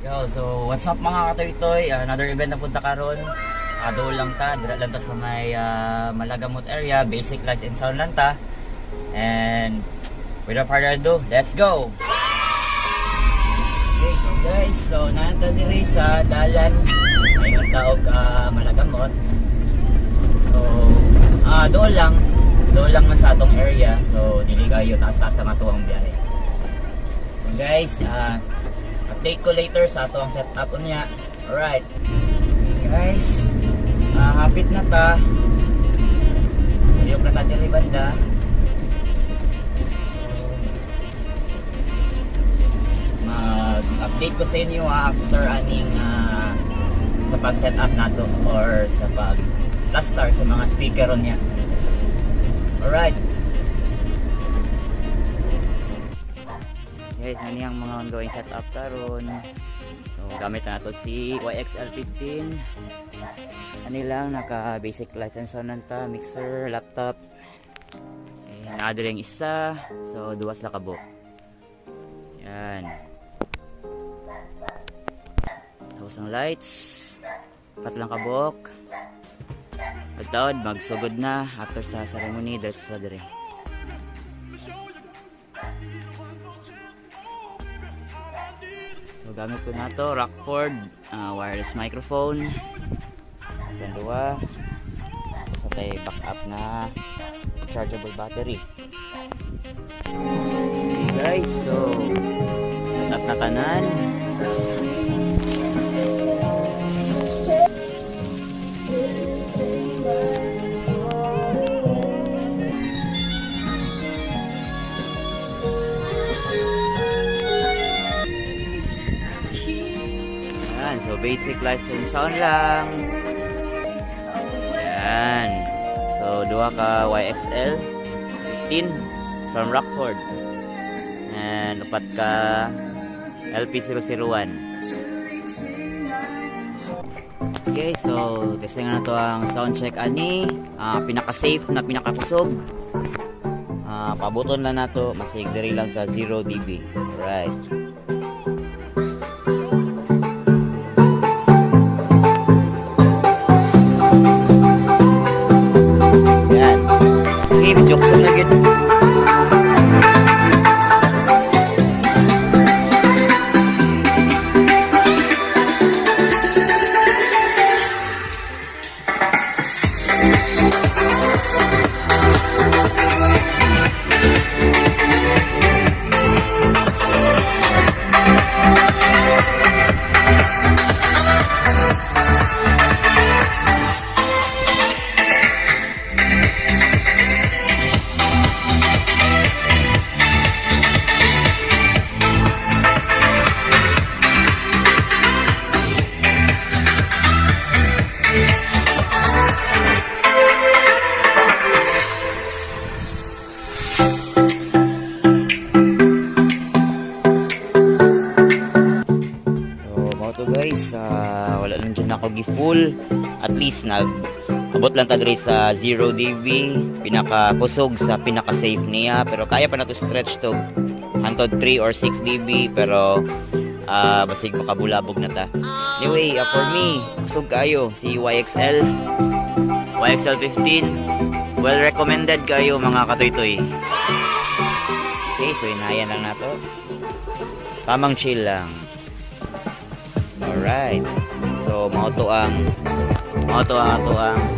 Yo, so what's up mga katoy-toy? Another event na punta karon. Doon lang ta, dira lang ta sa may Malagamot area, basic lights and sound lang ta. And without further ado, let's go. Okay, so guys, nanta diri sa dalan ay ang taog Malagamot. So doon lang man sa atong area. So dili kayo taas-taas sa matuang biyahe. So guys, update ko later sa ato ang setup niya. Alright guys, hapit na ta. Ayok na ta diri banda. Mag-update ko sa inyo after aning sa pag-setup nato or sa pag-plaster sa mga speaker niya. Alright guys, ano yung mga ongoing setup karon. So gamit na nato si YXL15. Ano lang, naka basic lights and sound nanta, mixer, laptop. Naadre yung isa, so duwas la kabok. Yan. Tapos ang lights, patlang kabok. Pagtaod, magsugod na after sa ceremony, dahil sa dire. So gamit ko na to, Rockford wireless microphone. Yan dua. Tapos may backup na chargeable battery. Okay guys, so setup na tanan. So basic lights and sound lang. Yan. So dua ka YXL 15 from Rockford. And upat ka LP001. Okay, so testing na to ang sound check ani. Pinaka-safe na pinaka-kusog. Pabuton lang nato, masig diri lang sa 0 dB. Right. Jokes na gid. Guys, wala lang dyan ako gi-full. At least abot lang ta diri sa 0 dB, pinaka-kusog sa pinaka-safe niya, pero kaya pa na to stretch to hantod 3 or 6 dB, pero basig makabulabog na ta. Anyway, for me, kusog kayo si YXL15, well recommended kayo mga katoy-toy. Okay, so inayan lang nato, tamang chill lang. Alright, so mauto ang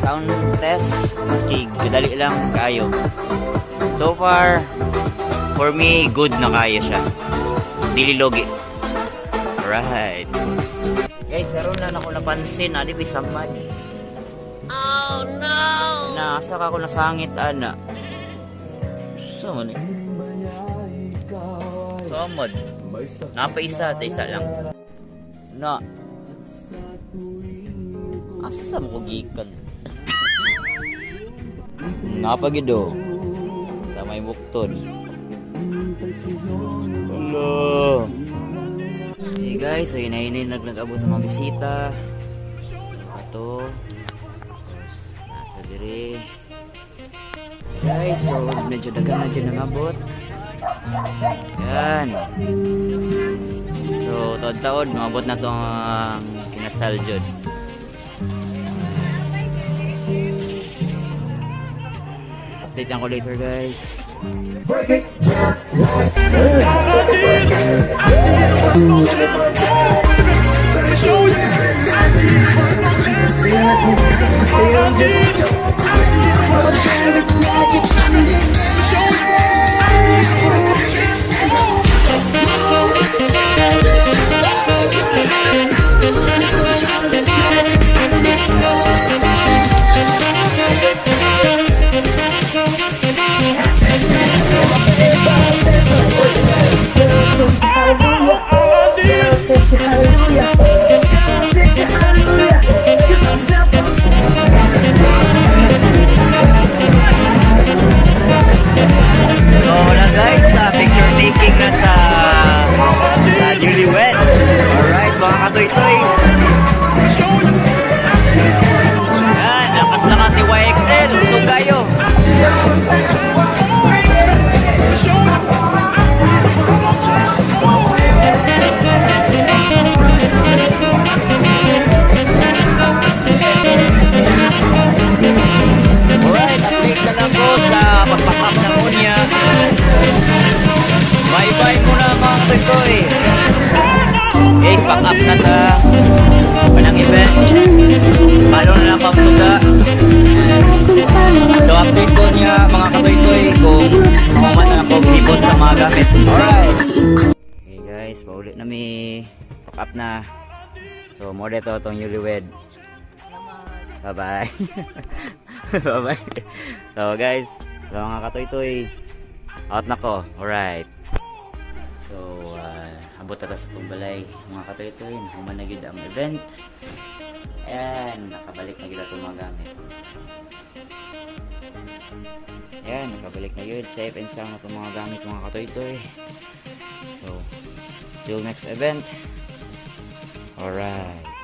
sound test. Maski dali lang kayo. So far, for me, good na kaya siya. Dili logi. Alright guys, meron lang ako napansin, di ba samad? Oh no! Nasa ka ako nasangit, ana. So man samad. Napaisa, isa lang na asa mo ko gikan napagido sa may bukton. Hello. Hey guys, so hinahinay nag-abot ng mga bisita. Ito nasa dire guys, so medyo dagan na dyan ang abot. Yan. So, taon-taon, mabot na itong kinasal dyan. Update ko later, guys. So wala guys, picture taking na sa newlywed. Alright mga katoy-toy. Yan, lakas-lakas si YXL. Usog kayo. Alright, update na lang po sa pagpapap ng unya. Bye-bye muna mga katoy-toy. Guys, pack up na ta. Panang event. Palo na lang pagsuga. So update ko niya mga katoy-toy kung kuman na ako keyboard sa mga gamit. Alright. Okay guys, paulit na may pack up na. So more dito itong newlywed. Bye-bye. Bye-bye. So guys, so mga katoy-toy, out na ko. Alright. So abot na sa tumbalay mga katoy-toy. Human na gid ang event. Ayan, nakabalik na gid itong mga gamit. Ayan, nakabalik na yun. Safe and sound na itong mga gamit mga katoy-toy. So, till next event. Alright.